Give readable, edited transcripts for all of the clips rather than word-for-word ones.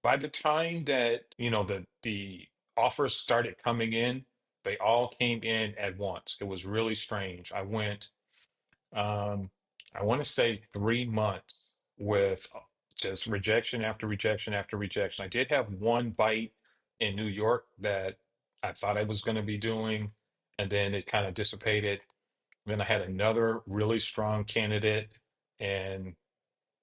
by the time that, the offers started coming in, they all came in at once. It was really strange. Um, I want to say 3 months with just rejection after rejection after rejection. I did have one bite in New York that I thought I was going to be doing, and then it kind of dissipated. Then I had another really strong candidate, and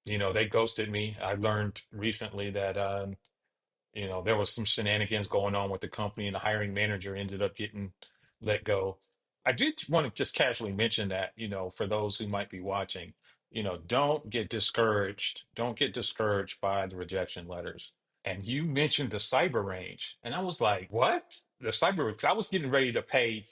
they ghosted me. I learned recently that there was some shenanigans going on with the company, and the hiring manager ended up getting let go. I did want to just casually mention that, for those who might be watching, don't get discouraged. Don't get discouraged by the rejection letters. And you mentioned the cyber range, and I was like, "What? The cyber?" Because I was getting ready to pay.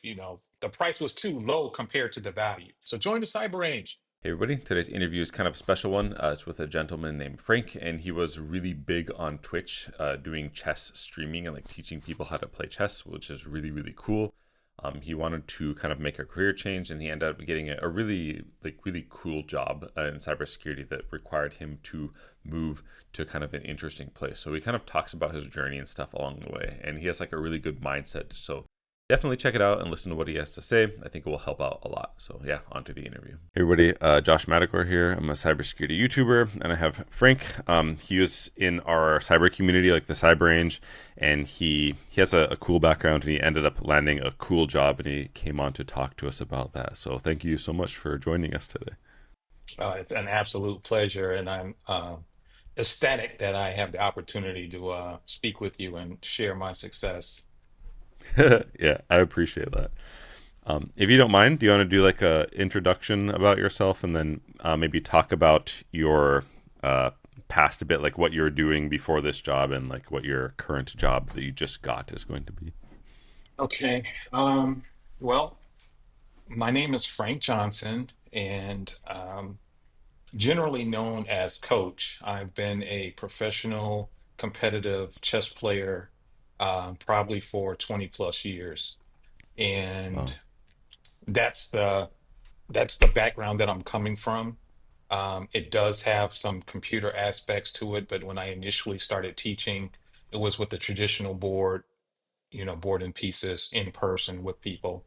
The price was too low compared to the value. So join the cyber range. Hey everybody, today's interview is kind of a special one. It's with a gentleman named Frank, and he was really big on Twitch, doing chess streaming and like teaching people how to play chess, which is really, really cool. He wanted to kind of make a career change, and he ended up getting a really cool job in cybersecurity that required him to move to kind of an interesting place. So he kind of talks about his journey and stuff along the way, and he has like a really good mindset. So definitely check it out and listen to what he has to say. I think it will help out a lot. So yeah, on to the interview. Hey everybody, Josh Madakor here. I'm a cybersecurity YouTuber, and I have Frank. He was in our cyber community, like the Cyber Range, and he has a cool background, and he ended up landing a cool job, and he came on to talk to us about that. So thank you so much for joining us today. It's an absolute pleasure, and I'm ecstatic that I have the opportunity to speak with you and share my success. Yeah, I appreciate that. If you don't mind, do you want to do like a introduction about yourself, and then maybe talk about your past a bit, like what you're doing before this job and like what your current job that you just got is going to be? Okay. Well, my name is Frank Johnson, and generally known as Coach. I've been a professional competitive chess player probably for 20 plus years. And Wow. that's the background that I'm coming from. It does have some computer aspects to it, but when I initially started teaching, it was with the traditional board, board and pieces in person with people.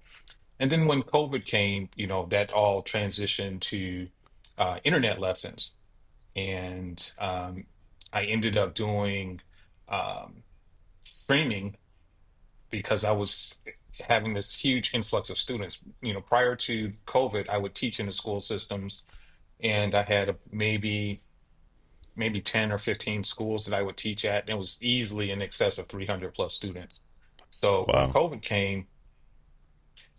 And then when COVID came, that all transitioned to internet lessons. And I ended up doing um, streaming because I was having this huge influx of students. Prior to COVID, I would teach in the school systems, and I had maybe 10 or 15 schools that I would teach at, and it was easily in excess of 300 plus students. So when Wow. COVID came,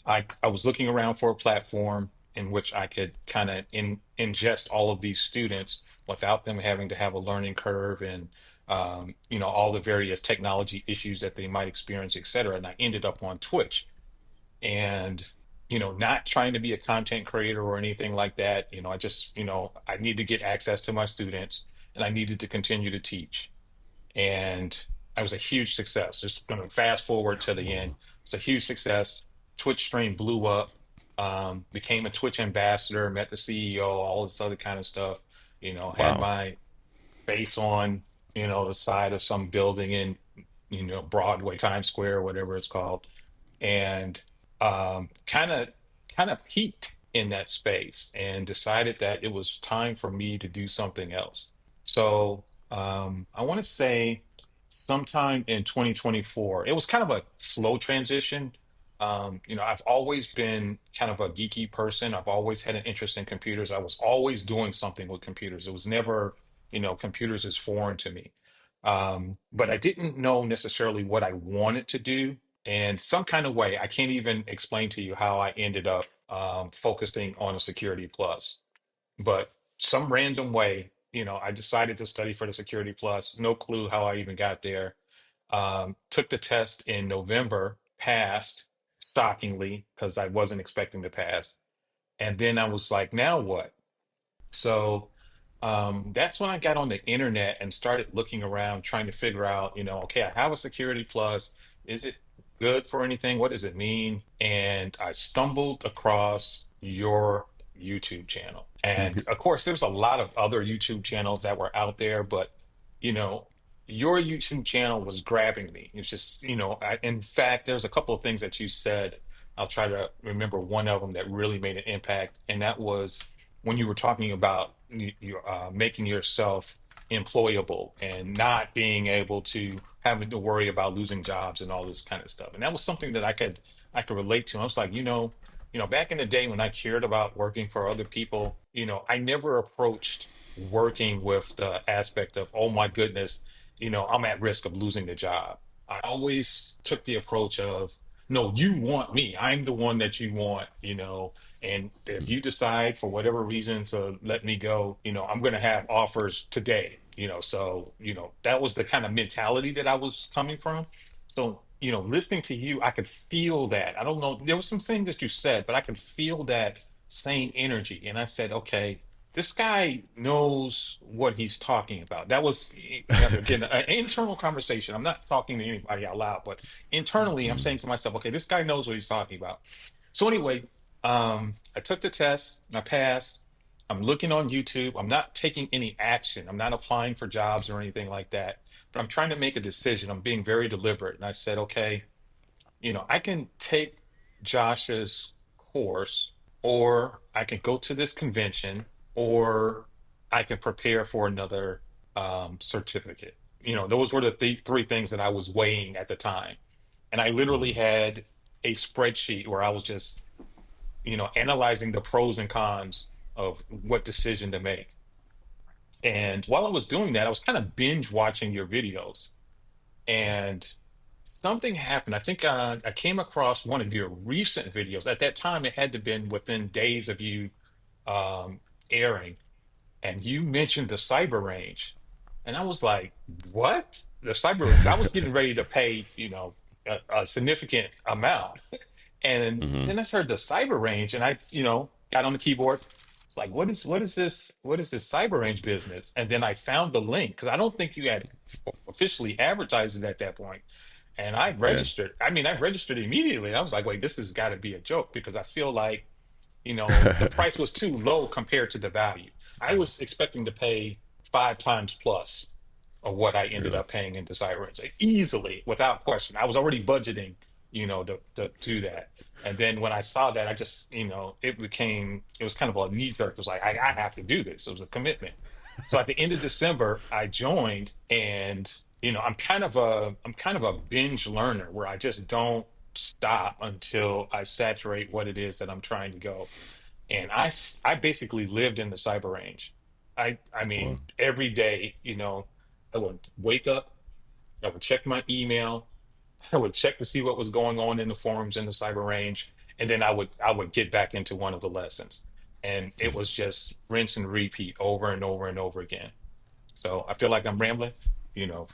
I was looking around for a platform in which I could kind of ingest all of these students without them having to have a learning curve and all the various technology issues that they might experience, et cetera. And I ended up on Twitch, and not trying to be a content creator or anything like that. I just I need to get access to my students, and I needed to continue to teach. And I was a huge success. Just going to fast forward to the end. It's a huge success. Twitch stream blew up. Became a Twitch ambassador. Met the CEO. All this other kind of stuff. Had Wow. my face on the side of some building in Broadway, Times Square, whatever it's called, and kind of peaked in that space and decided that it was time for me to do something else. So I want to say sometime in 2024, it was kind of a slow transition. I've always been kind of a geeky person. I've always had an interest in computers. I was always doing something with computers. It was never, computers is foreign to me. But I didn't know necessarily what I wanted to do. And some kind of way, I can't even explain to you how I ended up focusing on a Security Plus. But some random way, I decided to study for the Security Plus. No clue how I even got there. Took the test in November, passed shockingly because I wasn't expecting to pass. And then I was like, now what? So that's when I got on the internet and started looking around, trying to figure out, okay, I have a Security Plus. Is it good for anything? What does it mean? And I stumbled across your YouTube channel. And of course, there's a lot of other YouTube channels that were out there, but you know, your YouTube channel was grabbing me. It's just, in fact, there's a couple of things that you said. I'll try to remember one of them that really made an impact, and that was when you were talking about making yourself employable and not being able to having to worry about losing jobs and all this kind of stuff. And that was something that I could relate to. I was like, back in the day when I cared about working for other people, I never approached working with the aspect of, oh my goodness, I'm at risk of losing the job. I always took the approach of, no, you want me. I'm the one that you want, and if you decide for whatever reason to let me go, I'm going to have offers today, so, that was the kind of mentality that I was coming from. So, listening to you, I could feel that. I don't know, there was some things that you said, but I could feel that same energy. And I said, okay, this guy knows what he's talking about. That was, again, an internal conversation. I'm not talking to anybody out loud, but internally, I'm Mm, saying to myself, okay, this guy knows what he's talking about. So anyway, I took the test, I passed. I'm looking on YouTube. I'm not taking any action. I'm not applying for jobs or anything like that, but I'm trying to make a decision. I'm being very deliberate. And I said, okay, I can take Josh's course, or I can go to this convention, or I can prepare for another certificate. Those were the three things that I was weighing at the time. And I literally mm, had a spreadsheet where I was just, analyzing the pros and cons of what decision to make. And while I was doing that, I was kind of binge watching your videos. And something happened. I think I came across one of your recent videos. At that time, it had to been within days of you um, airing, and you mentioned the cyber range, and I was like, "What? The cyber?" Because I was getting ready to pay, a significant amount, and mm, then I heard the cyber range, and I, got on the keyboard. It's like, what is this? What is this cyber range business? And then I found the link because I don't think you had officially advertised it at that point. And I yeah. registered. I mean, I registered immediately. I was like, wait, this has got to be a joke because I feel like, the price was too low compared to the value. I was expecting to pay 5 times plus of what I ended Really? up paying in Desirance easily, without question. I was already budgeting, to do that. And then when I saw that, I just, it was kind of a knee jerk. It was like, I have to do this. It was a commitment. So at the end of December, I joined, and I'm kind of a binge learner where I just don't stop until I saturate what it is that I'm trying to go. And I basically lived in the cyber range. I Well, mean, every day, I would wake up, I would check my email, I would check to see what was going on in the forums in the cyber range, and then I would get back into one of the lessons. And it was just rinse and repeat over and over and over again. So I feel like I'm rambling.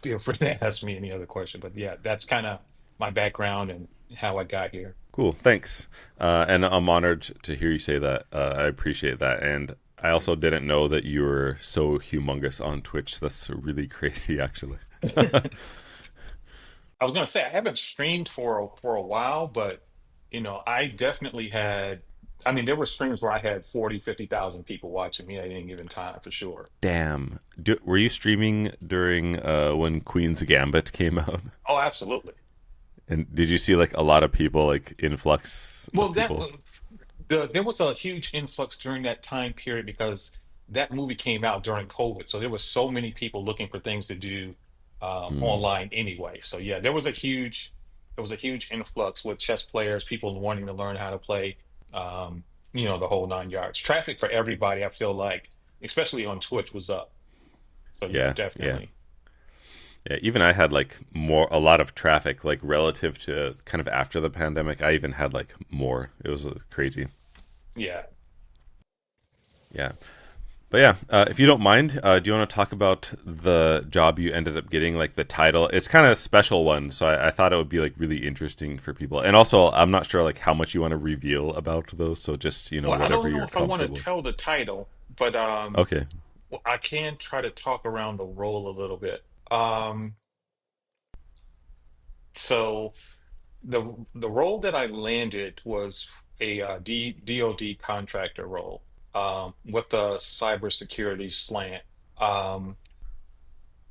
Feel free to ask me any other question. But yeah, that's kind of my background and how I got here. cool. Thanks. And I'm honored to hear you say that. I appreciate that. And I also didn't know that you were so humongous on Twitch. That's really crazy, actually. I was gonna say I haven't streamed for a while, but I definitely had. I mean, there were streams where I had 40, 50,000 people watching me at any given time for sure. Damn. Were you streaming during when Queen's Gambit came out? Oh, absolutely. And did you see like a lot of people, like influx Well, of people? there was a huge influx during that time period because that movie came out during COVID, so there was so many people looking for things to do Mm, online anyway. So yeah, there was a huge influx with chess players, people wanting to learn how to play, the whole 9 yards. Traffic for everybody, I feel like, especially on Twitch, was up. So yeah, yeah, yeah. definitely. Yeah, even I had like a lot of traffic, like relative to kind of after the pandemic. I even had like more. It was crazy. Yeah. Yeah. But yeah, if you don't mind, do you want to talk about the job you ended up getting, like the title? It's kind of a special one, so I thought it would be like really interesting for people. And also, I'm not sure like how much you want to reveal about those, so just Well, I whatever don't know you're if I want to comfortable. tell the title, but Okay. well, I can try to talk around the role a little bit. So the role that I landed was a DoD contractor role with a cybersecurity slant. Um,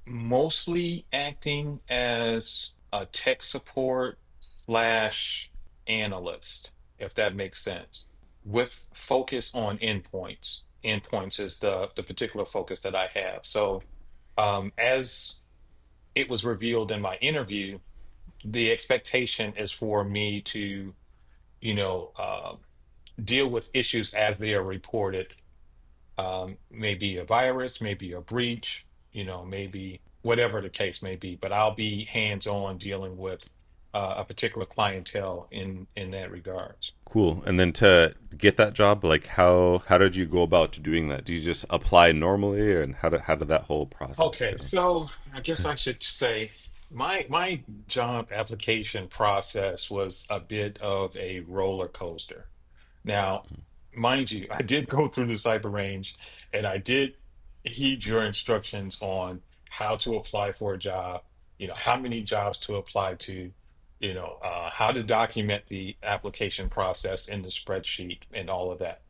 mostly acting as a tech support slash analyst, if that makes sense, with focus on endpoints. Endpoints is the particular focus that I have. So, as it was revealed in my interview, the expectation is for me to, you know, deal with issues as they are reported. Maybe a virus, maybe a breach, maybe whatever the case may be. But I'll be hands-on dealing with a particular clientele in that regards. Cool. And then to get that job, like how did you go about doing that? Do you just apply normally, and how did that whole process Okay, go? so I guess I should say my job application process was a bit of a roller coaster. Now, mind you, I did go through the cyber range and I did heed your instructions on how to apply for a job, how many jobs to apply to, how to document the application process in the spreadsheet and all of that.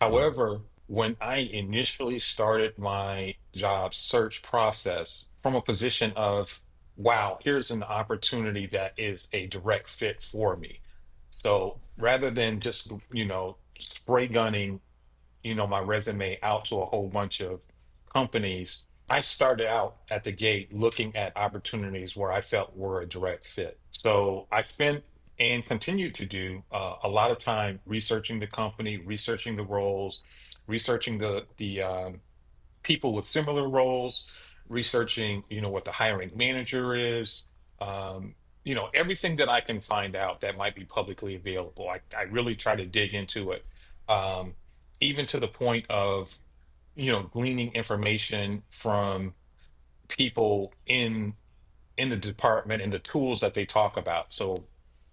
Mm, However, when I initially started my job search process from a position of, wow, here's an opportunity that is a direct fit for me. So rather than just, spray gunning, my resume out to a whole bunch of companies, I started out at the gate looking at opportunities where I felt were a direct fit. So I spent and continue to do a lot of time researching the company, researching the roles, researching the people with similar roles, researching, what the hiring manager is, everything that I can find out that might be publicly available. I really try to dig into it, um, even to the point of, gleaning information from people in the department and the tools that they talk about. So,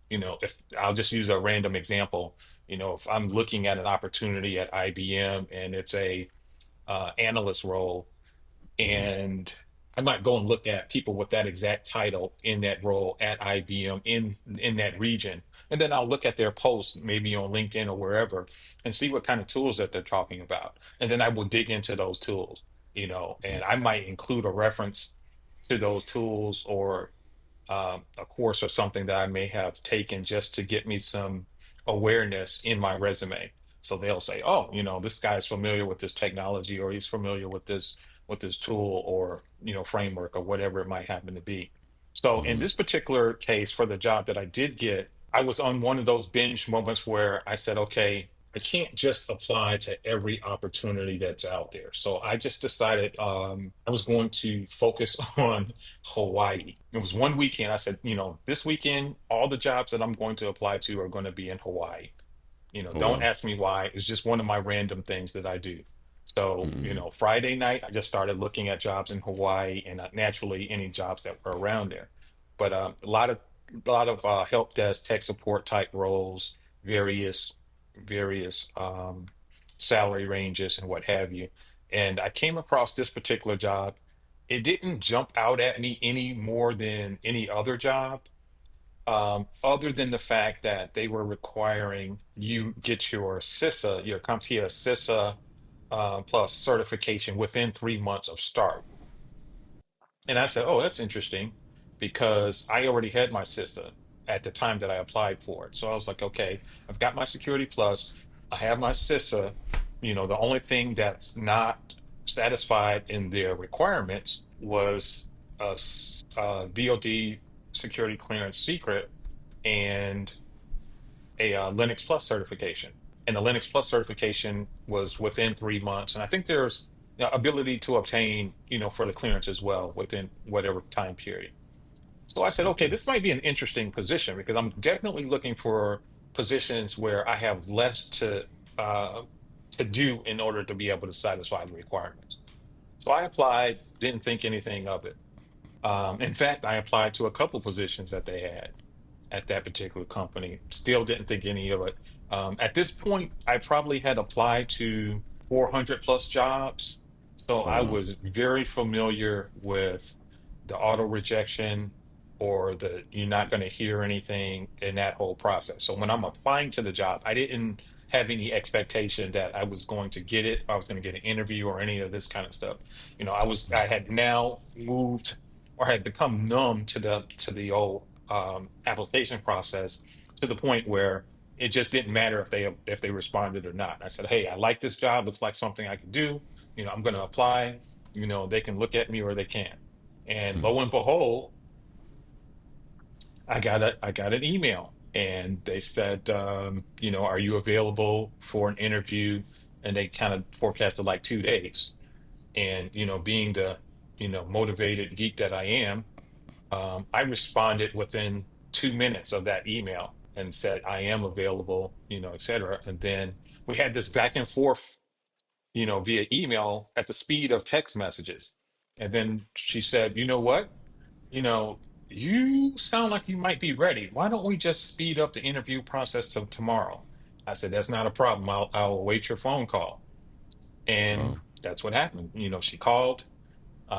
if I'll just use a random example, if I'm looking at an opportunity at IBM and it's a analyst role, mm, and I might go and look at people with that exact title in that role at IBM in that region, and then I'll look at their posts, maybe on LinkedIn or wherever, and see what kind of tools that they're talking about, and then I will dig into those tools, and I might include a reference to those tools or a course or something that I may have taken just to get me some awareness in my resume. So they'll say, "Oh, this guy's familiar with this technology, or he's familiar with this tool, or framework, or whatever it might happen to be." So in mm. this particular case, for the job that I did get, I was on one of those binge moments where I said, "Okay, I can't just apply to every opportunity that's out there." So I just decided I was going to focus on Hawaii. It was one weekend. I said, this weekend, all the jobs that I'm going to apply to are going to be in Hawaii. Oh Don't wow. ask me why. It's just one of my random things that I do. So, Mm, Friday night, I just started looking at jobs in Hawaii and naturally any jobs that were around there. But a lot of help desk, tech support type roles, various various salary ranges and what have you. And I came across this particular job. It didn't jump out at me any more than any other job, other than the fact that they were requiring you get your CISA, your CompTIA CISA plus certification within 3 months of start. And I said, oh, that's interesting because I already had my CISA at the time that I applied for it. So I was like, okay, I've got my Security Plus, I have my CISA. The only thing that's not satisfied in their requirements was a DoD security clearance secret and a Linux Plus certification. And the Linux Plus certification was within 3 months. And I think there's ability to obtain, for the clearance as well within whatever time period. So I said, okay, okay. this might be an interesting position because I'm definitely looking for positions where I have less uh, to do in order to be able to satisfy the requirements. So I applied, didn't think anything of it. In fact, I applied to a couple positions that they had at that particular company. Still didn't think any of it. At this point, I probably had applied to 400 plus jobs. So Oh I wow. was very familiar with the auto rejection or the you're not going to hear anything in that whole process. So when I'm applying to the job, I didn't have any expectation that I was going to get it, I was going to get an interview or any of this kind of stuff. I had now moved or had become numb to the old application process to the point where it just didn't matter if they responded or not. I said, "Hey, I like this job. Looks like something I can do. I'm going to apply. They can look at me or they can't." And Mm. lo and behold, I got an email and they said, are you available for an interview? And they kind of forecasted like 2 days. And, being the, motivated geek that I am, I responded within 2 minutes of that email and said, I am available, et cetera. And then we had this back and forth, via email at the speed of text messages. And then she said, you know what? you know, you sound like you might be ready. Why don't we just speed up the interview process till tomorrow? I said, that's not a problem. I'll await your phone call. And Oh, that's what happened. She called.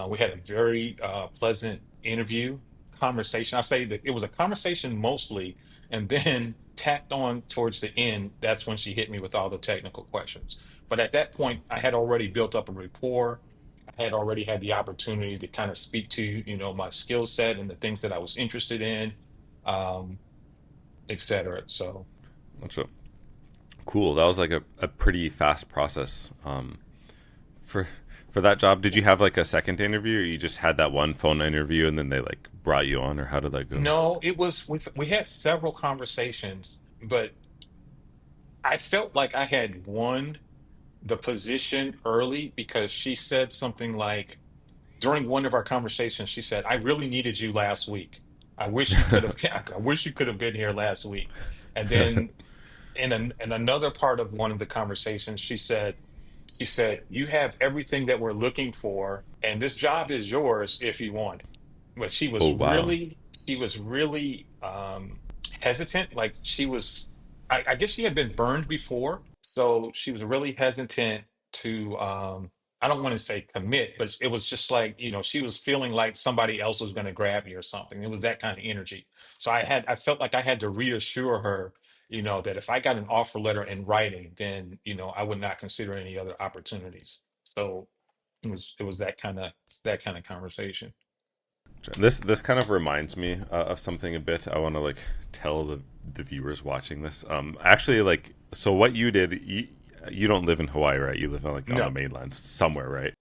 We had a very pleasant interview conversation. I say that it was a conversation mostly, and then tacked on towards the end. That's when she hit me with all the technical questions. But at that point, I had already built up a rapport. I had already had the opportunity to kind of speak to, my skill set and the things that I was interested in, um, et cetera. So that's a, cool. That was like a pretty fast process. For for that job, did you have like a second interview, or you just had that one phone interview and then they like brought you on, or how did that go? no, we had several conversations, but I felt like I had won the position early because she said something like during one of our conversations, she said, "I really needed you last week. I wish you could have. I wish you could have been here last week." And then in another part of one of the conversations, she said, "You have everything that we're looking for, and this job is yours if you want it." But Oh wow. she was really hesitant. Like I guess she had been burned before, so she was really hesitant to I don't want to say commit, but it was just like, she was feeling like somebody else was going to grab me or something. It was that kind of energy. So I felt like I had to reassure her, that if I got an offer letter in writing, then, I would not consider any other opportunities. So it was that kind of conversation. This kind of reminds me of something a bit. I want to like tell the viewers watching this. Actually, like, so what you did, you don't live in Hawaii, right? You live on like on the No. mainland somewhere, right?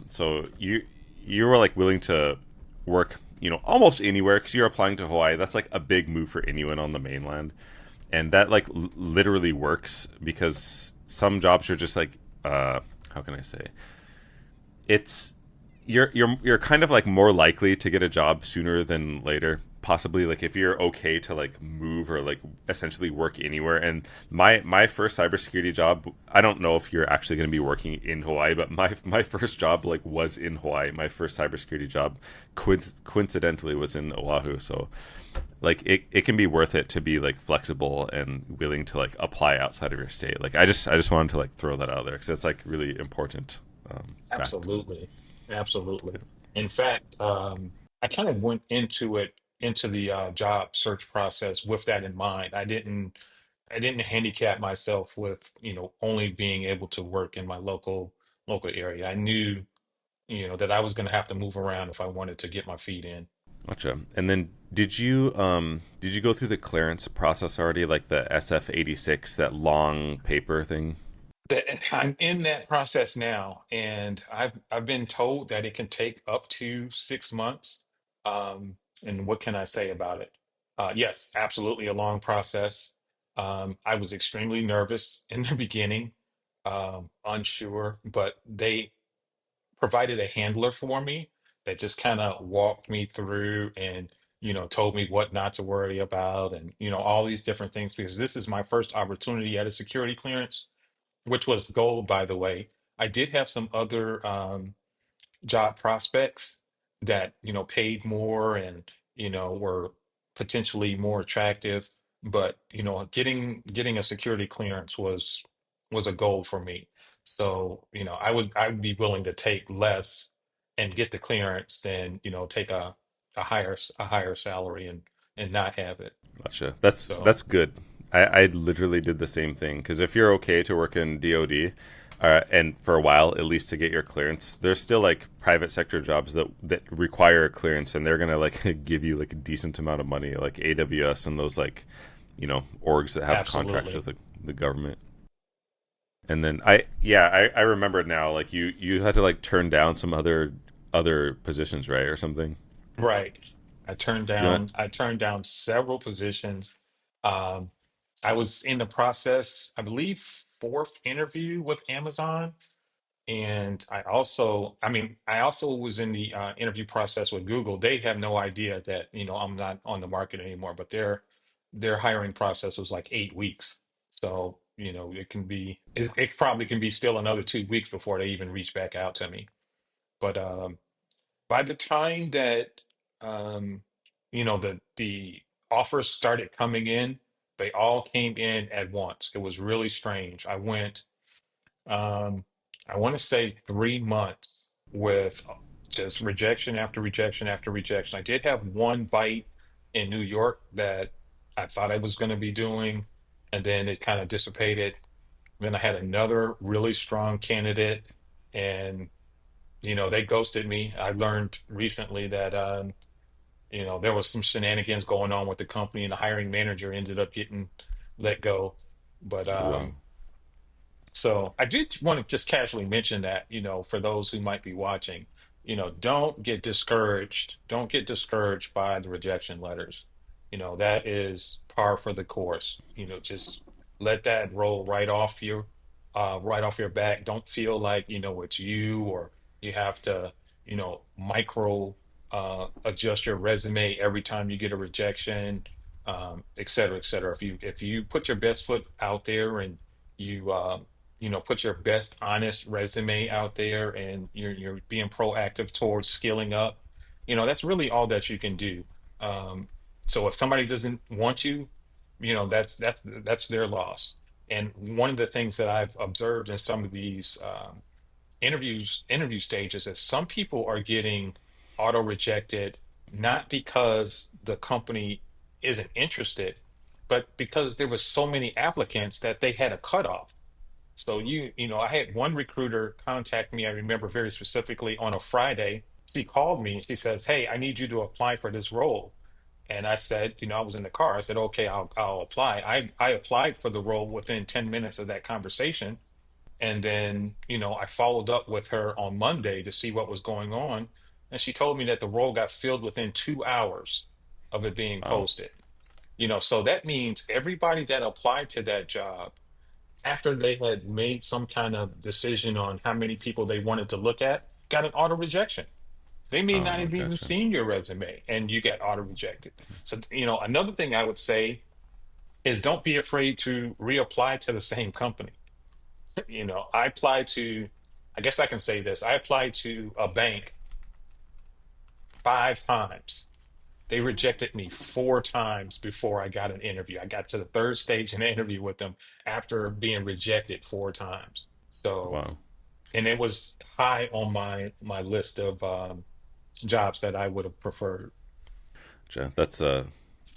So you were like willing to work, almost anywhere because you're applying to Hawaii. That's like a big move for anyone on the mainland, and that like literally works because some jobs are just like, how can I say? It's you're kind of like more likely to get a job sooner than later, possibly, like if you're okay to like move or like essentially work anywhere. And my first cybersecurity job, I don't know if you're actually going to be working in Hawaii, but my first job like was in Hawaii. My first cybersecurity job coincidentally was in Oahu. So like it can be worth it to be like flexible and willing to like apply outside of your state. Like I just wanted to like throw that out there because it's like really important fact. Absolutely. Absolutely. In fact, I kind of went into the job search process with that in mind. I didn't handicap myself with, only being able to work in my local area. I knew, that I was going to have to move around if I wanted to get my feet in. Gotcha. And then did you go through the clearance process already, like the SF-86, that long paper thing? I'm in that process now, and I've been told that it can take up to 6 months. And what can I say about it? Yes, absolutely a long process. I was extremely nervous in the beginning, unsure, but they provided a handler for me that just kind of walked me through and, told me what not to worry about and, all these different things because this is my first opportunity at a security clearance, which was gold, by the way. I did have some other job prospects that, paid more and, were potentially more attractive, but, getting a security clearance was a goal for me. So, I would be willing to take less and get the clearance than, take a higher salary and not have it. Gotcha. So That's good. I literally did the same thing because if you're okay to work in DoD, and for a while at least to get your clearance, there's still like private sector jobs that require a clearance, and they're gonna like give you like a decent amount of money, like AWS and those like orgs that have contracts with Absolutely. the government. And then I remember now, like you had to like turn down some other positions, right, or something. Right. You want I turned down several positions. Um, I was in the process, I believe, fourth interview with Amazon. And I also was in the interview process with Google. They have no idea that, I'm not on the market anymore, but their hiring process was like 8 weeks. So, it probably can be still another 2 weeks before they even reach back out to me. But by the time that um, the offers started coming in, they all came in at once. It was really strange. Um, I want to say 3 months with just rejection after rejection after rejection. I did have one bite in New York that I thought I was going to be doing, and then it kind of dissipated. Then I had another really strong candidate, and they ghosted me. I learned recently that there was some shenanigans going on with the company, and the hiring manager ended up getting let go. But oh wow. so I did want to just casually mention that, for those who might be watching, don't get discouraged. Don't get discouraged by the rejection letters. That is par for the course. Just let that roll right off your back. Don't feel like, it's you, or you have to, micro adjust your resume every time you get a rejection, et cetera, et cetera. If you put your best foot out there, and you put your best honest resume out there, and you're being proactive towards skilling up, that's really all that you can do. So if somebody doesn't want you, that's their loss. And one of the things that I've observed in some of these interview stages is some people are getting auto rejected, not because the company isn't interested, but because there was so many applicants that they had a cutoff. So I had one recruiter contact me. I remember very specifically on a Friday. She called me. She says, "Hey, I need you to apply for this role." And I said, I was in the car. I said, "Okay, I'll apply." I applied for the role within 10 minutes of that conversation. And then, I followed up with her on Monday to see what was going on. And she told me that the role got filled within 2 hours of it being Wow. posted. So that means everybody that applied to that job, after they had made some kind of decision on how many people they wanted to look at, got an auto rejection. They may not Oh, have even gotcha. seen your resume, and you get auto rejected. So, another thing I would say is don't be afraid to reapply to the same company. I applied to, I guess I can say this, I applied to a bank 5 times. They rejected me 4 times before I got an interview. I got to the third stage in the interview with them after being rejected 4 times. So, Wow. and it was high on my list of jobs that I would have preferred. Gotcha. That's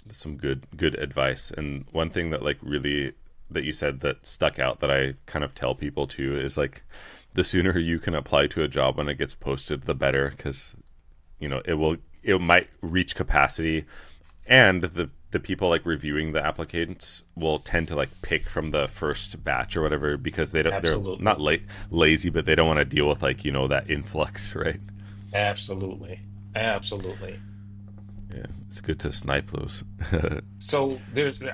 some good advice. And one thing that like really that you said that stuck out that I kind of tell people too is like the sooner you can apply to a job when it gets posted, the better, because it might reach capacity, and the people like reviewing the applicants will tend to like pick from the first batch or whatever because they're not Absolutely. lazy, but they don't want to deal with like that influx, right? Absolutely. Absolutely. Yeah, it's good to snipe those. So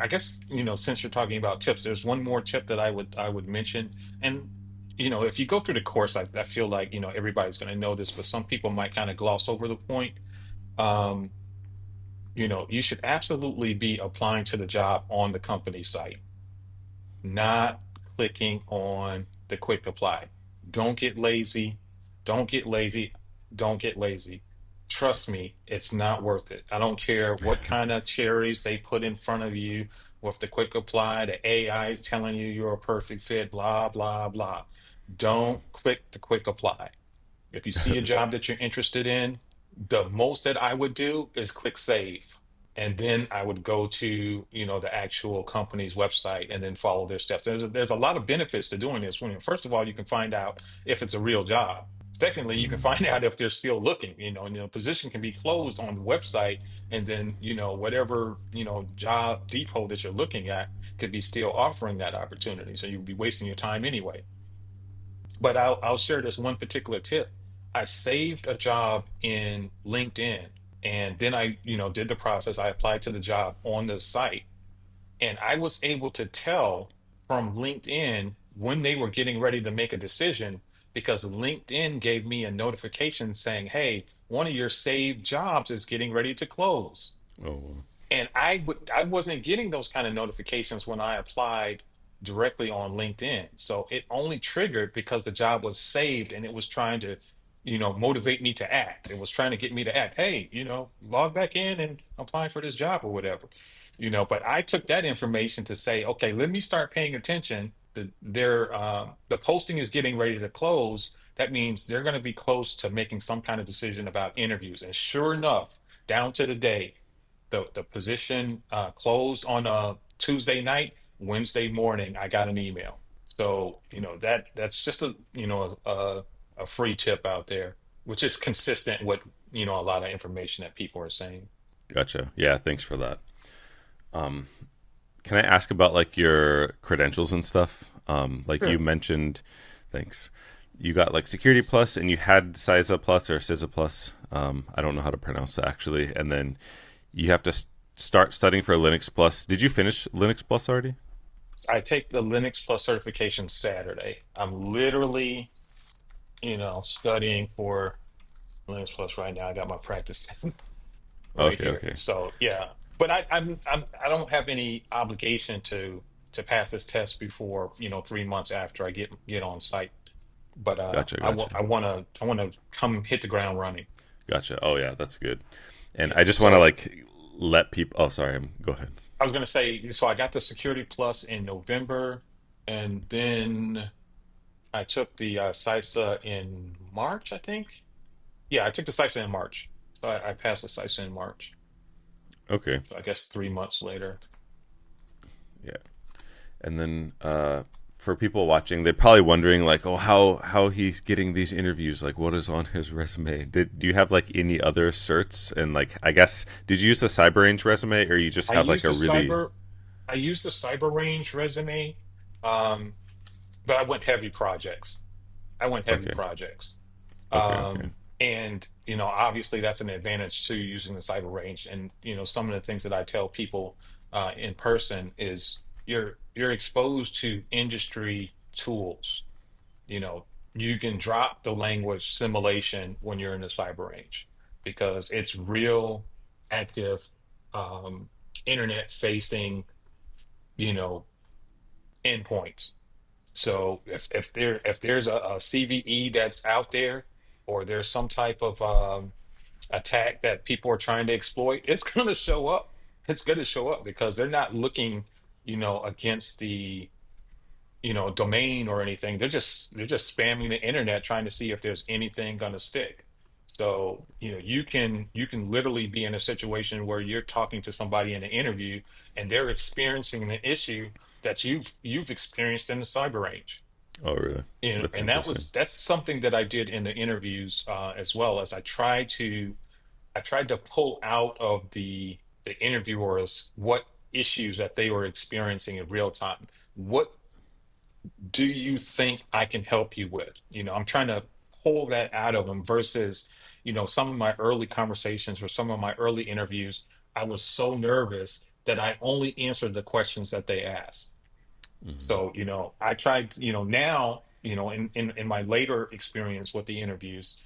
I guess, since you're talking about tips, there's one more tip that I would mention. And, if you go through the course, I feel like, everybody's going to know this, but some people might kind of gloss over the point. Um, you should absolutely be applying to the job on the company site, not clicking on the quick apply. Don't get lazy. Don't get lazy. Don't get lazy. Trust me, it's not worth it. I don't care what kind of cherries they put in front of you with the quick apply. The AI is telling you you're a perfect fit, blah, blah, blah. Don't click the quick apply. If you see a job that you're interested in, the most that I would do is click save. and then I would go to, the actual company's website and then follow their steps. There's a lot of benefits to doing this. When first of all, you can find out if it's a real job. Secondly, you can find out if they're still looking. And the position can be closed on the website, and then whatever job depot that you're looking at could be still offering that opportunity. So you'd be wasting your time anyway. But I'll share this one particular tip. I saved a job in LinkedIn, and then I, did the process. I applied to the job on the site, and I was able to tell from LinkedIn when they were getting ready to make a decision because LinkedIn gave me a notification saying, "Hey, one of your saved jobs is getting ready to close." Oh, And I wasn't getting those kind of notifications when I applied directly on LinkedIn. So it only triggered because the job was saved and it was trying to, motivate me to act. It was trying to get me to act. Hey, log back in and apply for this job or whatever. But I took that information to say, okay, let me start paying attention. The posting is getting ready to close. That means they're going to be close to making some kind of decision about interviews. And sure enough, down to the day, the position closed on a Tuesday night. Wednesday morning, I got an email. So that's just a free tip out there, which is consistent with a lot of information that people are saying. gotcha. Yeah, thanks for that. Can I ask about like your credentials and stuff? Like you Sure. mentioned, thanks. You got like Security Plus, and you had CISA Plus or CISA Plus. I don't know how to pronounce that actually. And then you have to start studying for Linux Plus. Did you finish Linux Plus already? I take the Linux Plus certification Saturday. I'm literally, studying for Linux Plus right now. I got my practice right Okay, here. okay, So yeah, but I don't have any obligation to pass this test before 3 months after I get on site. But gotcha, I want gotcha, I want to come hit the ground running. gotcha. Oh yeah, that's good. And Yeah. I just want to So like let people. Oh, sorry. Go ahead. I was gonna say, so I got the Security Plus in November, and then I took the CISA in March, I think. Yeah, I took the CISA in March. So I passed the CISA in March. Okay. So I guess 3 months later. Yeah. And then for people watching, they're probably wondering like, oh, how he's getting these interviews? Like, what is on his resume? Do you have like any other certs? And like, I guess did you use the Cyber Range resume, or you just I have like used a the really cyber I used the cyber range resume, um, but I went heavy projects. I went heavy okay, projects. okay, okay. And obviously that's an advantage to using the cyber range. And some of the things that I tell people in person is you're exposed to industry tools. You know, you can drop the language simulation when you're in the cyber range because it's real active internet facing, you know, endpoints. So if there's a CVE that's out there, or there's some type of attack that people are trying to exploit, it's going to show up. It's going to show up because they're not looking, against the domain or anything. They're just spamming the internet trying to see if there's anything going to stick. So you can literally be in a situation where you're talking to somebody in an interview and they're experiencing the issue that you've experienced in the cyber range. Oh, really? That's And interesting. that's something that I did in the interviews, as well as I tried to pull out of the interviewers what issues that they were experiencing in real time. What do you think I can help you with? I'm trying to pull that out of them versus, some of my early conversations or some of my early interviews, I was so nervous that I only answered the questions that they asked. Hmm. So, I tried, now, in my later experience with the interviews,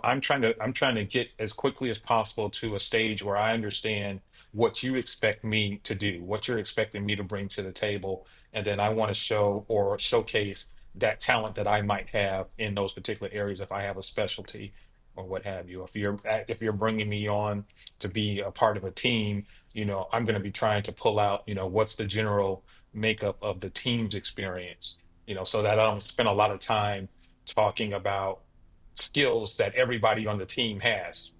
I'm trying to get as quickly as possible to a stage where I understand what you expect me to do, what you're expecting me to bring to the table, and then I want to show or showcase that talent that I might have in those particular areas if I have a specialty or what have you. If you're bringing me on to be a part of a team, I'm going to be trying to pull out, what's the general makeup of the team's experience, so that I don't spend a lot of time talking about skills that everybody on the team has.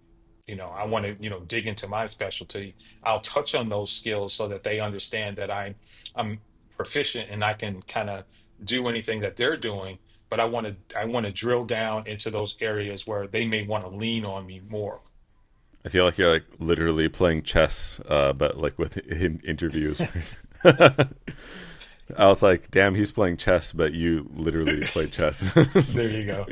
I want to, dig into my specialty, I'll touch on those skills so that they understand that I'm proficient and I can kind of do anything that they're doing. But I want to drill down into those areas where they may want to lean on me more. I feel like you're like literally playing chess, but like with interviews. I was like, damn, he's playing chess, but you literally play chess. There you go.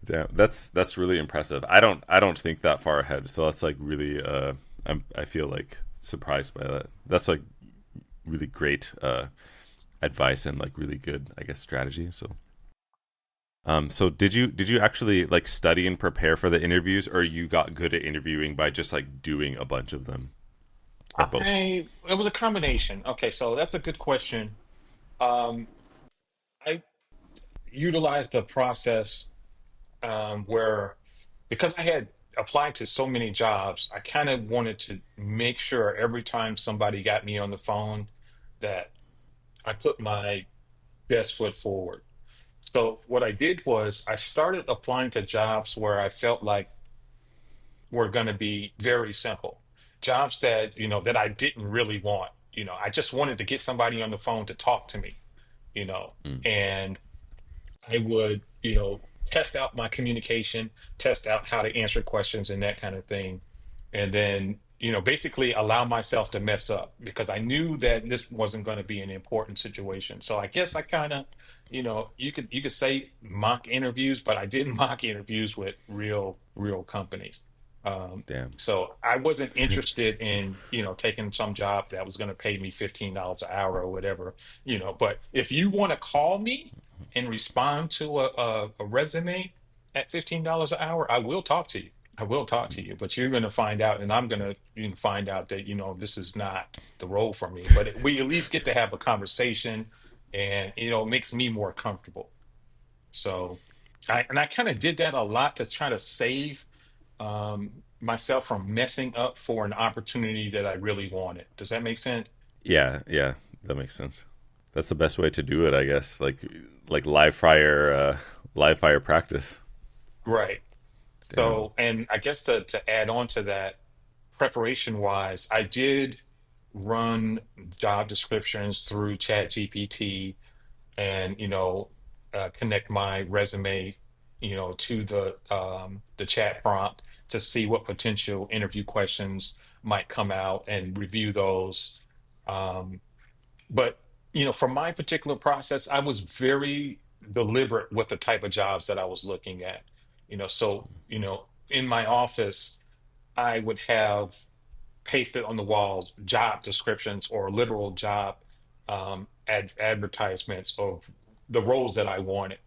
Damn, that's really impressive. I don't think that far ahead, so that's like really I feel like surprised by that. That's like really great advice and like really good, I guess, strategy. So did you actually like study and prepare for the interviews, or you got good at interviewing by just like doing a bunch of them, or both? It was a combination. Okay, so that's a good question. Um, I utilized the process where, because I had applied to so many jobs, I kind of wanted to make sure every time somebody got me on the phone that I put my best foot forward. So what I did was I started applying to jobs where I felt like were going to be very simple. Jobs that, that I didn't really want. I just wanted to get somebody on the phone to talk to me, you know, Mm. and I would, test out my communication, test out how to answer questions and that kind of thing. And then, basically allow myself to mess up because I knew that this wasn't going to be an important situation. So I guess I kind of, you could say mock interviews, but I did mock interviews with real companies. Um, Damn. so I wasn't interested in, taking some job that was going to pay me $15 an hour or whatever, but if you want to call me and respond to a resume at $15 an hour, I will talk to you. I will talk to you, but you're going to find out, and I'm going to find out that this is not the role for me. But we at least get to have a conversation, and it makes me more comfortable. So, I kind of did that a lot to try to save myself from messing up for an opportunity that I really wanted. Does that make sense? Yeah, yeah, that makes sense. That's the best way to do it, I guess. Like live fire practice. Right. Damn. So, and I guess to add on to that, preparation wise, I did run job descriptions through Chat GPT and connect my resume to the chat prompt to see what potential interview questions might come out and review those. Um, but for my particular process, I was very deliberate with the type of jobs that I was looking at. So in my office I would have pasted on the walls job descriptions or literal job advertisements of the roles that I wanted.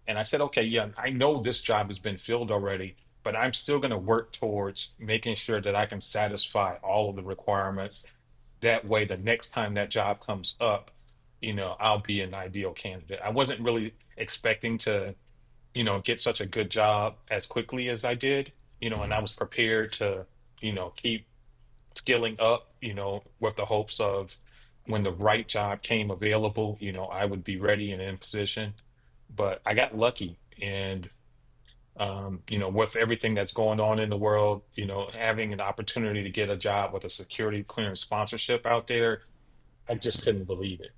And I said, okay, yeah, I know this job has been filled already, but I'm still going to work towards making sure that I can satisfy all of the requirements. That way, the next time that job comes up, I'll be an ideal candidate. I wasn't really expecting to, get such a good job as quickly as I did, and I was prepared to, keep skilling up, with the hopes of when the right job came available, I would be ready and in position. But I got lucky. And, with everything that's going on in the world, having an opportunity to get a job with a security clearance sponsorship out there, I just couldn't believe it.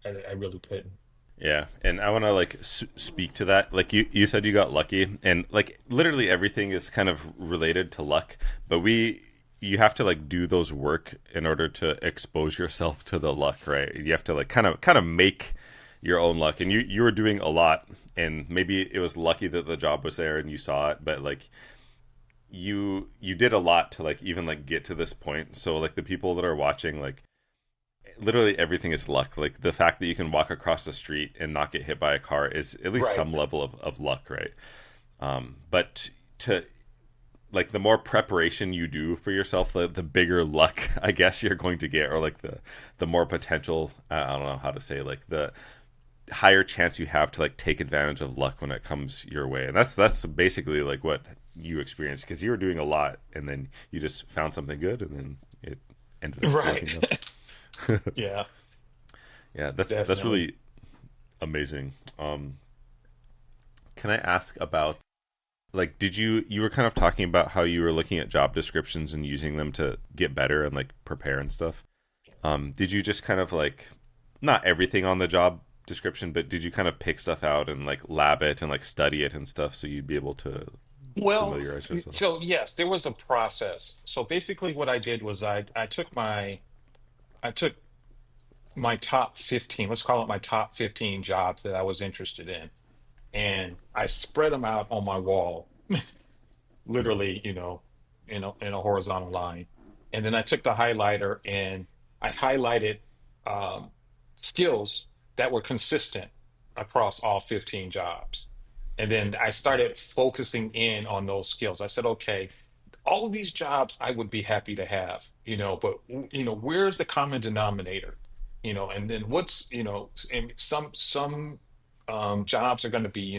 I really couldn't. Yeah, and I want to like speak to that. Like you said, you got lucky, and like literally everything is kind of related to luck. But you have to like do those work in order to expose yourself to the luck, right? You have to like kind of make your own luck, and you were doing a lot, and maybe it was lucky that the job was there and you saw it, but like you did a lot to like even like get to this point. So like the people that are watching, like literally everything is luck. Like the fact that you can walk across the street and not get hit by a car is at least Right. some level of luck, right? But to like the more preparation you do for yourself, the bigger luck I guess you're going to get, or like the more potential. I don't know how to say, like the higher chance you have to like take advantage of luck when it comes your way, and that's basically like what you experienced because you were doing a lot and then you just found something good and then it ended up Right. working out. Yeah, Yeah, that's definitely. really amazing. Can I ask about like did you were kind of talking about how you were looking at job descriptions and using them to get better and like prepare and stuff. Did you just kind of like not everything on the job description, but did you kind of pick stuff out and like lab it and like study it and stuff so you'd be able to Well, familiarize yourself? so yes, there was a process. So basically what I did was I took my top 15, let's call it my top 15 jobs that I was interested in, and I spread them out on my wall, Mm, literally, in a horizontal line. And then I took the highlighter and I highlighted um, skills that were consistent across all 15 jobs. And then I started focusing in on those skills. I said, okay, all of these jobs I would be happy to have, but where's the common denominator? And then and some jobs are going to be,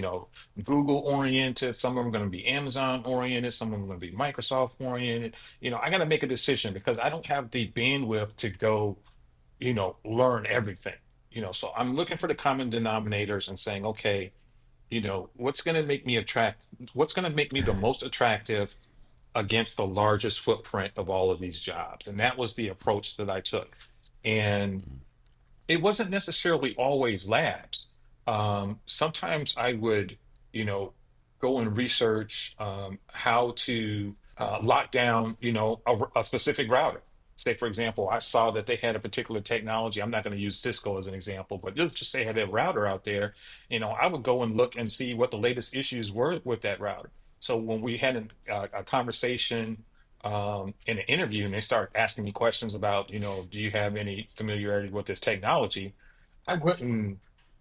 Google oriented, some of them are going to be Amazon oriented, some of them are going to be Microsoft oriented. I got to make a decision because I don't have the bandwidth to go, learn everything. So I'm looking for the common denominators and saying, okay, what's going to make me the most attractive against the largest footprint of all of these jobs. And that was the approach that I took. And it wasn't necessarily always labs. Sometimes I would, you know, go and research how to lock down, a specific router. Say, for example, I saw that they had a particular technology. I'm not going to use Cisco as an example, but let's just say had a router out there. I would go and look and see what the latest issues were with that router. So when we had a conversation in an interview and they start asking me questions about, do you have any familiarity with this technology? I wouldn't,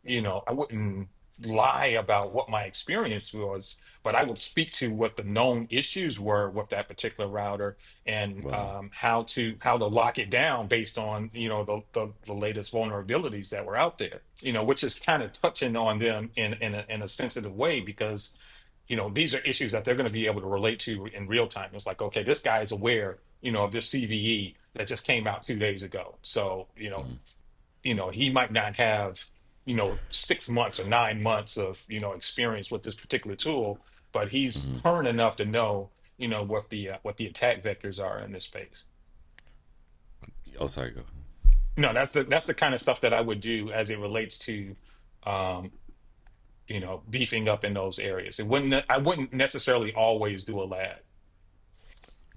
I wouldn't lie about what my experience was, but I would speak to what the known issues were with that particular router and wow. how to lock it down based on, the latest vulnerabilities that were out there, which is kind of touching on them in a sensitive way because these are issues that they're going to be able to relate to in real time. It's like, okay, this guy is aware, of this CVE that just came out 2 days ago. So, Mm, he might not have, 6 months or 9 months of, experience with this particular tool, but he's mm. current enough to know, what the attack vectors are in this space. Oh, sorry. Go. No, that's the kind of stuff that I would do as it relates to um, beefing up in those areas. I wouldn't necessarily always do a lab.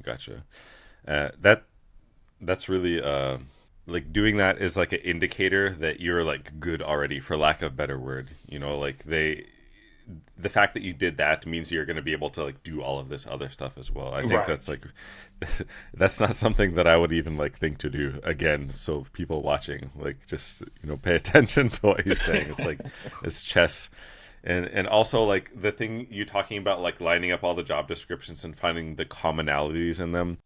Gotcha. That that's really like doing that is like an indicator that you're like good already, for lack of a better word. Like the fact that you did that means you're going to be able to like do all of this other stuff as well. I think Right. that's like that's not something that I would even like think to do again. So people watching, like, just pay attention to what he's saying. It's like it's chess. And also like the thing you talking about, like lining up all the job descriptions and finding the commonalities in them,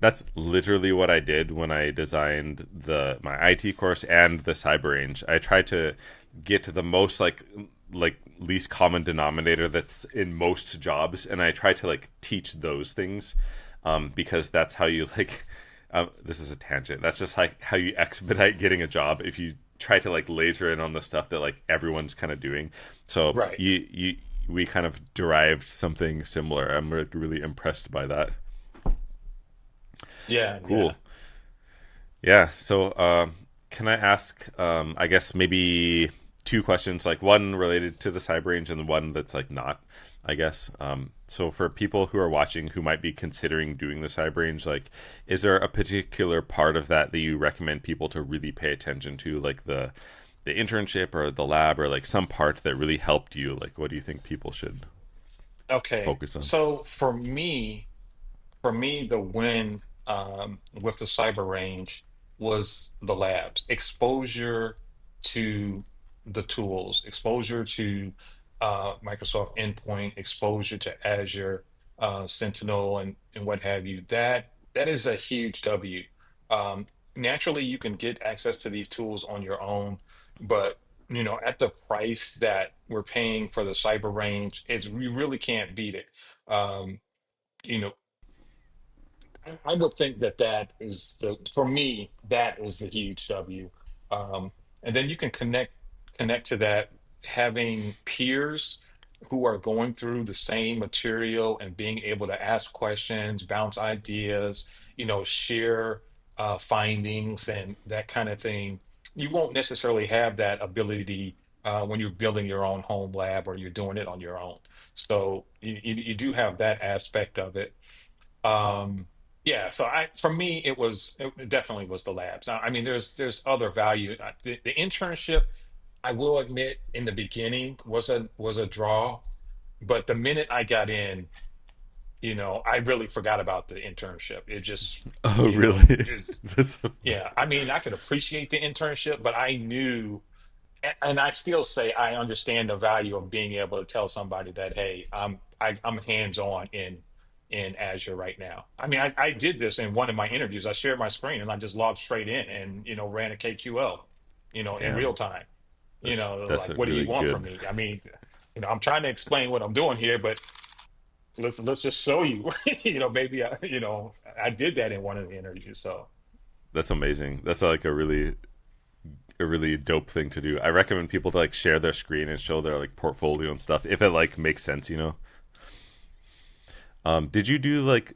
that's literally what I did when I designed the my IT course and the cyber range. I tried to get to the most like least common denominator that's in most jobs, and I try to like teach those things, because that's how you like. This is a tangent. That's just like how you expedite getting a job if you try to like laser in on the stuff that like everyone's kind of doing. So Right. we kind of derived something similar. I'm like really impressed by that. Yeah, Cool. yeah. Yeah. So, can I ask, I guess maybe two questions, like one related to the cyber range and one that's like not, I guess. So for people who are watching who might be considering doing the cyber range, like, is there a particular part of that that you recommend people to really pay attention to, like the internship or the lab, or like some part that really helped you? Like, what do you think people should Okay. focus on? So for me, the win with the cyber range was the labs, exposure to the tools, exposure to Microsoft Endpoint, exposure to Azure, Sentinel, and what have you. That is a huge W. Um, Naturally, you can get access to these tools on your own, but at the price that we're paying for the cyber range, you really can't beat it. Um, you know, I would think that is for me, that is the huge W. And then you can connect to that having peers. who are going through the same material and being able to ask questions, bounce ideas, share findings and that kind of thing. You won't necessarily have that ability when you're building your own home lab or you're doing it on your own. So you do have that aspect of it. Yeah, so for me it definitely was the labs. I mean, there's other value. The internship, I will admit, in the beginning was a draw, but the minute I got in, I really forgot about the internship. It just, Oh, really? just That's yeah. I mean, I could appreciate the internship, but I knew, and I still say I understand the value of being able to tell somebody that, hey, I'm hands on in Azure right now. I mean, I did this in one of my interviews. I shared my screen and I just logged straight in and ran a KQL, in real damn. time. That's Like, a what do you really want from good. me? I mean, I'm trying to explain what I'm doing here, but let's just show you. Maybe I did that in one of the interviews. So That's amazing. That's like a really dope thing to do. I recommend people to like share their screen and show their like portfolio and stuff if it like makes sense, you know. Did you do like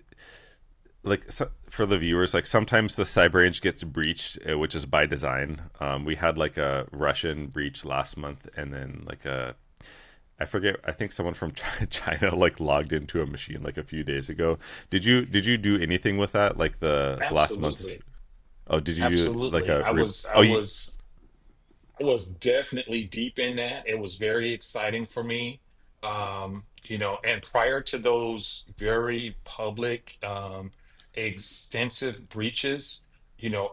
so, for the viewers, like sometimes the cyber range gets breached, which is by design. We had like a Russian breach last month, and then like a I forget. I think someone from China like logged into a machine like a few days ago. Did you do anything with that? Like the last month's? absolutely, Oh, did you do like absolutely. a? I was I Oh, you. was I was definitely deep in that. It was very exciting for me. And prior to those very public, extensive breaches,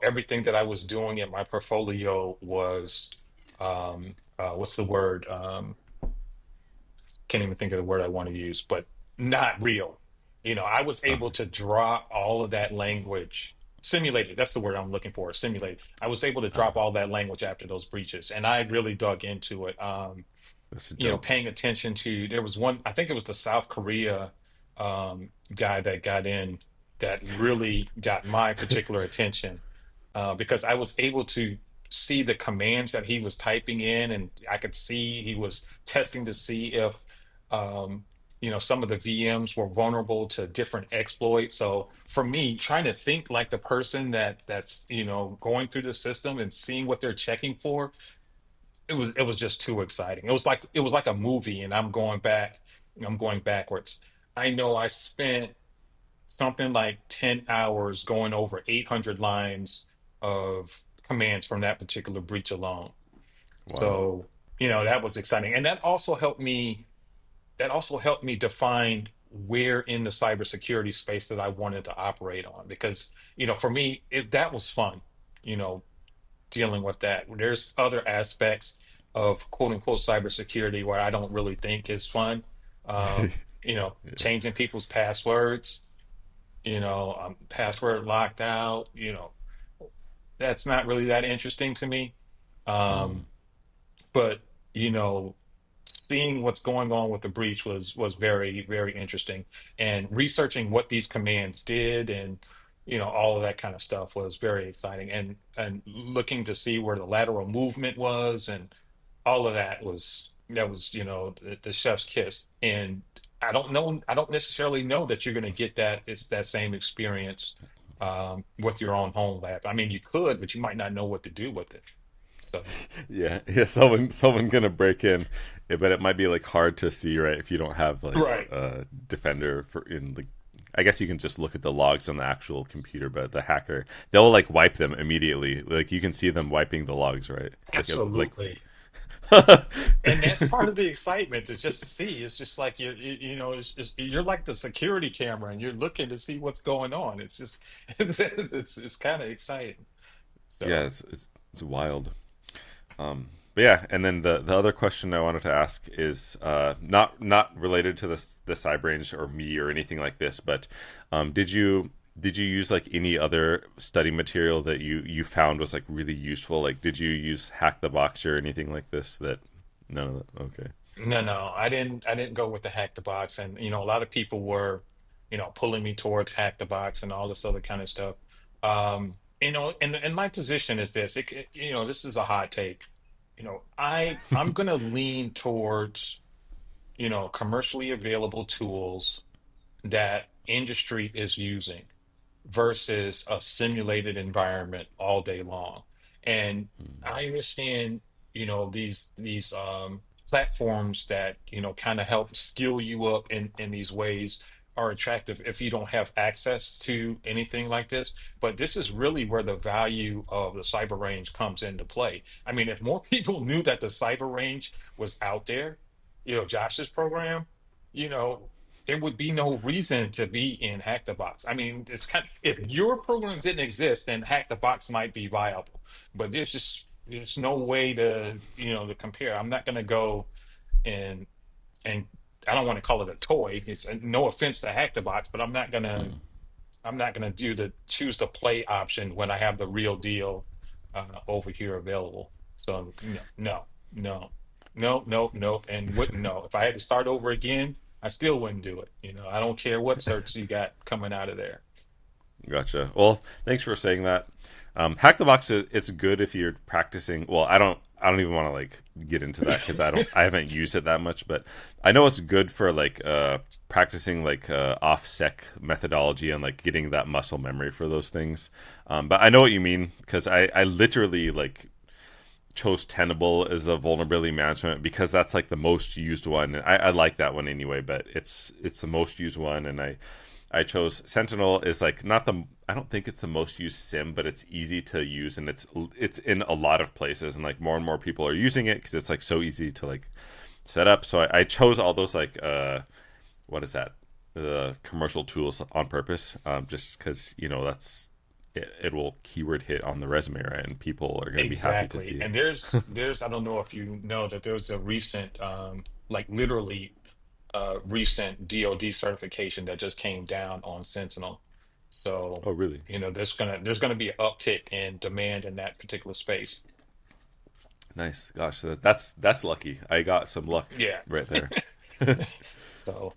everything that I was doing in my portfolio was, what's the word? Can't even think of the word I want to use, but not real. I was Oh, able to drop all of that language, simulated. That's the word I'm looking for, simulated. I was able to oh, drop all that language after those breaches, and I really dug into it. that's dope. Paying attention to, there was one, I think it was the South Korea guy that got in that really got my particular attention because I was able to see the commands that he was typing in, and I could see he was testing to see if, um, some of the VMs were vulnerable to different exploits. So for me, trying to think like the person that's going through the system and seeing what they're checking for, it was just too exciting. It was like a movie, and I'm going backwards. I know I spent something like 10 hours going over 800 lines of commands from that particular breach alone. Wow. So, that was exciting. And that also helped me define where in the cybersecurity space that I wanted to operate on. Because, for me, that was fun, you know, dealing with that. There's other aspects of quote unquote cybersecurity where I don't really think is fun. Yeah. Changing people's passwords, password locked out, that's not really that interesting to me. Mm. Um, but you know, seeing what's going on with the breach was very, very interesting. And researching what these commands did and all of that kind of stuff was very exciting. And looking to see where the lateral movement was and all of that was the chef's kiss. And I don't necessarily know that you're going to get that same experience with your own home lab. I mean, you could, but you might not know what to do with it. So Yeah, yeah. Someone gonna break in, but it might be like hard to see, right? If you don't have like right. a defender for in like, I guess you can just look at the logs on the actual computer, but the hacker they'll like wipe them immediately. Like you can see them wiping the logs, right? Like Absolutely. And that's part of the excitement to just see. It's just like you're like the security camera and you're looking to see what's going on. It's just it's kind of exciting. yeah, So it's wild. But yeah, and then the other question I wanted to ask is not related to the cyber range or me or anything like this, but did you use like any other study material that you found was like really useful? Like, did you use Hack the Box or anything like this? That none of that. Okay. no, I didn't go with the hack the box, and a lot of people were, pulling me towards hack the box and all this other kind of stuff. And my position is this. This is a hot take. I'm gonna lean towards commercially available tools that industry is using versus a simulated environment all day long. And I understand, these platforms that, kind of help skill you up in these ways are attractive if you don't have access to anything like this. But this is really where the value of the cyber range comes into play. I mean, if more people knew that the cyber range was out there, Josh's program, you know, there would be no reason to be in Hack the Box. I mean, it's kind of, if your program didn't exist, then Hack the Box might be viable. But there's no way to compare. I'm not going to go and and I don't want to call it a toy. It's no offense to Hack the Box, but I'm not gonna choose the play option when I have the real deal over here available. So no, no, no, no, no, no, and wouldn't know. If I had to start over again, I still wouldn't do it. I don't care what certs you got coming out of there. Gotcha. Well, thanks for saying that. Hack the box is it's good if you're practicing. Well, I don't even want to like get into that because I haven't used it that much, but I know it's good for like practicing like off-sec methodology and like getting that muscle memory for those things. But I know what you mean because I literally like chose Tenable as a vulnerability management because that's like the most used one. And I like that one anyway, but it's the most used one, and I chose Sentinel is like not the I don't think it's the most used SIM, but it's easy to use and it's in a lot of places, and like more and more people are using it because it's like so easy to like set up. So I chose all those like what is that, the commercial tools on purpose, just because that's it will keyword hit on the resume, right, and people are going to be happy to Exactly. see it. And there's I don't know if you know that there was a recent like literally recent DoD certification that just came down on Sentinel. So, Oh, really? there's gonna be an uptick in demand in that particular space. Nice. Gosh, that's lucky. I got some luck Yeah. right there. So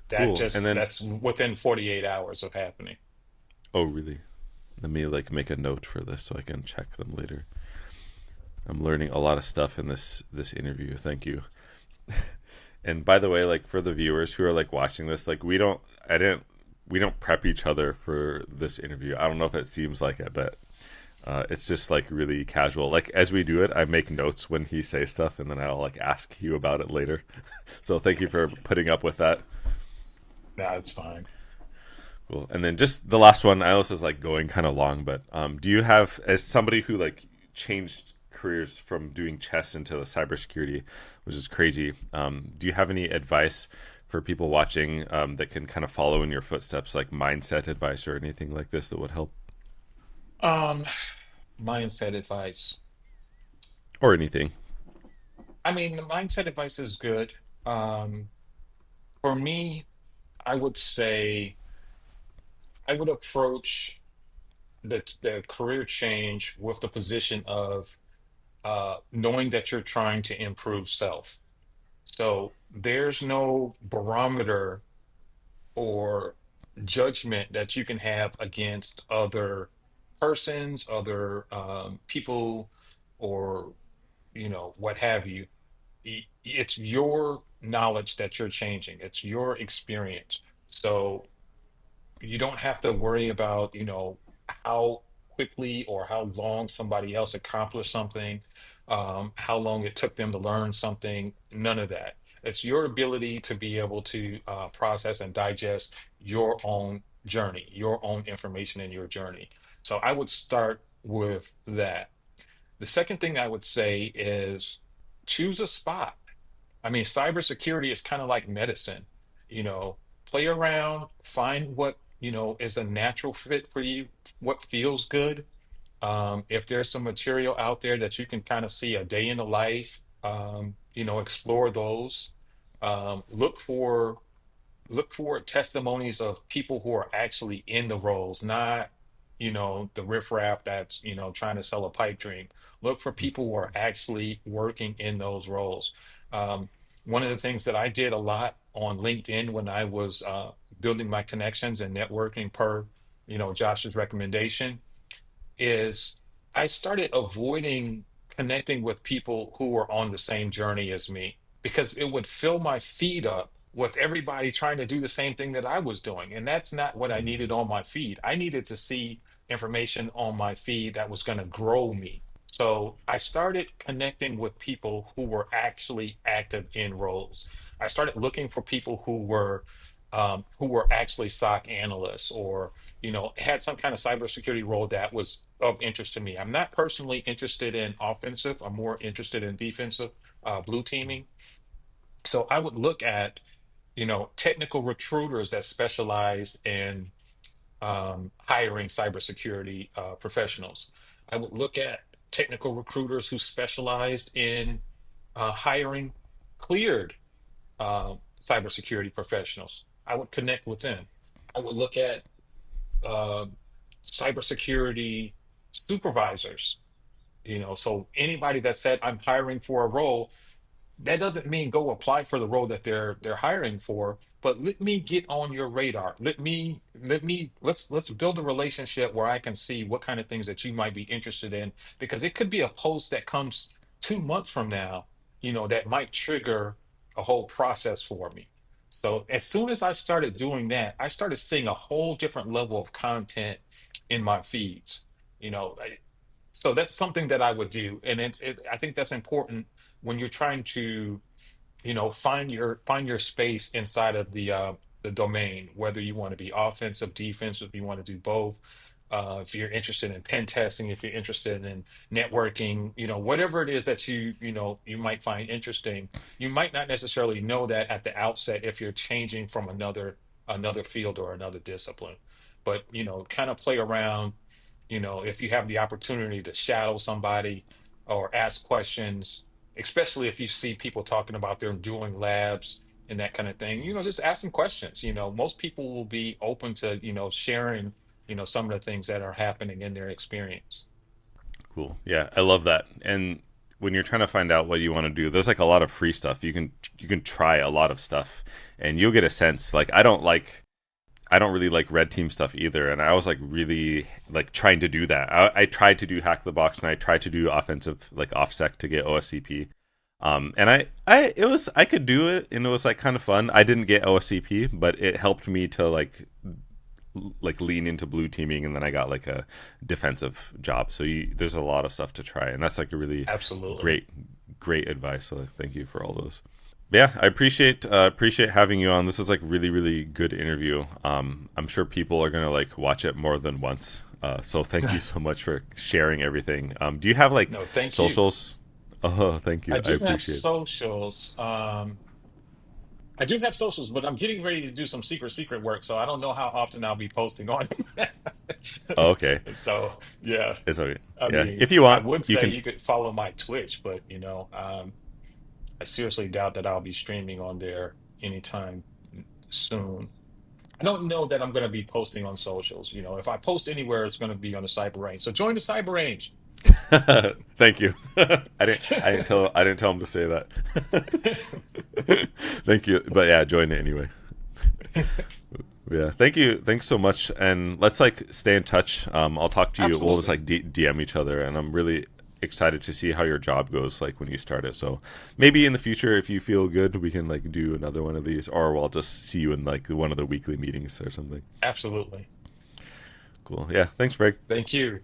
Cool. And then, that's within 48 hours of happening. oh, really? Let me like make a note for this so I can check them later. I'm learning a lot of stuff in this interview. Thank you. And by the way, like for the viewers who are like watching this, like we don't prep each other for this interview. I don't know if it seems like it, but it's just like really casual. Like as we do it, I make notes when he says stuff, and then I'll like ask you about it later. So thank you for putting up with that. Nah, it's fine. Cool. And then just the last one, I know this is like going kind of long, but do you have, as somebody who like changed careers from doing chess into the cybersecurity, which is crazy, do you have any advice for people watching that can kind of follow in your footsteps, like mindset advice or anything like this that would help, Um, Mindset advice. or anything? I mean, the mindset advice is good. For me, I would say I would approach the career change with the position of knowing that you're trying to improve self. So there's no barometer or judgment that you can have against other persons, other people, or what have you. It's your knowledge that you're changing. It's your experience. So you don't have to worry about, how quickly or how long somebody else accomplished something, how long it took them to learn something, none of that. It's your ability to be able to process and digest your own journey, your own information in your journey. So I would start with that. The second thing I would say is choose a spot. I mean, cybersecurity is kind of like medicine. You know, play around, find what, is a natural fit for you, what feels good. If there's some material out there that you can kind of see a day in the life, explore those. Look for testimonies of people who are actually in the roles, not, the riffraff that's, trying to sell a pipe dream. Look for people who are actually working in those roles. Um, One of the things that I did a lot on LinkedIn when I was building my connections and networking per, Josh's recommendation is I started avoiding connecting with people who were on the same journey as me. because it would fill my feed up with everybody trying to do the same thing that I was doing. And that's not what I needed on my feed. I needed to see information on my feed that was going to grow me. So I started connecting with people who were actually active in roles. I started looking for people who were actually SOC analysts, or had some kind of cybersecurity role that was of interest to me. I'm not personally interested in offensive. I'm more interested in defensive, blue teaming. So I would look at, technical recruiters that specialize in hiring cybersecurity professionals. I would look at technical recruiters who specialized in hiring cleared uh, cybersecurity professionals. I would connect with them. I would look at uh, cybersecurity supervisors. So anybody that said I'm hiring for a role, that doesn't mean go apply for the role that they're hiring for, but let me get on your radar. Let's build a relationship where I can see what kind of things that you might be interested in, because it could be a post that comes 2 months from now, that might trigger a whole process for me. So as soon as I started doing that, I started seeing a whole different level of content in my feeds. you know so that's something that I would do, and I think that's important when you're trying to, find your space inside of the domain, whether you want to be offensive, defensive, you want to do both. If you're interested in pen testing, if you're interested in networking, whatever it is that you might find interesting, you might not necessarily know that at the outset if you're changing from another field or another discipline. But kind of play around. If you have the opportunity to shadow somebody or ask questions, especially if you see people talking about them doing labs and that kind of thing, just ask them questions. Most people will be open to, sharing, some of the things that are happening in their experience. Cool. Yeah, I love that. And when you're trying to find out what you want to do, there's like a lot of free stuff. You can try a lot of stuff, and you'll get a sense. Like I don't really like red team stuff either, and I was like really like trying to do that. I tried to do hack the box, and I tried to do offensive like offsec to get OSCP. And I could do it, and it was like kind of fun. I didn't get OSCP, but it helped me to like lean into blue teaming, and then I got like a defensive job. So there's a lot of stuff to try, and that's like a really Absolutely. great advice. So thank you for all those. Yeah, I appreciate having you on. This is like really good interview. I'm sure people are gonna like watch it more than once. So thank you so much for sharing everything. Do you have like No, thank you. socials? Oh, thank I you. I do have appreciate it. socials. But I'm getting ready to do some secret work, so I don't know how often I'll be posting on Oh, it. okay, So, yeah. it's okay. I Yeah, mean, if you I want, would you say can. you could follow my Twitch, but I seriously doubt that I'll be streaming on there anytime soon. I don't know that I'm going to be posting on socials. If I post anywhere, it's going to be on the Cyber Range. So join the Cyber Range. Thank you. I didn't tell him to say that. Thank you, but yeah, join it anyway. Yeah, thank you. Thanks so much, and let's like stay in touch. I'll talk to you. We'll just Absolutely. like DM each other, and I'm really excited to see how your job goes like when you start it. So maybe in the future, if you feel good, we can like do another one of these, or I'll just see you in like one of the weekly meetings or something. Absolutely. Cool. Yeah. Thanks, Greg. Thank you.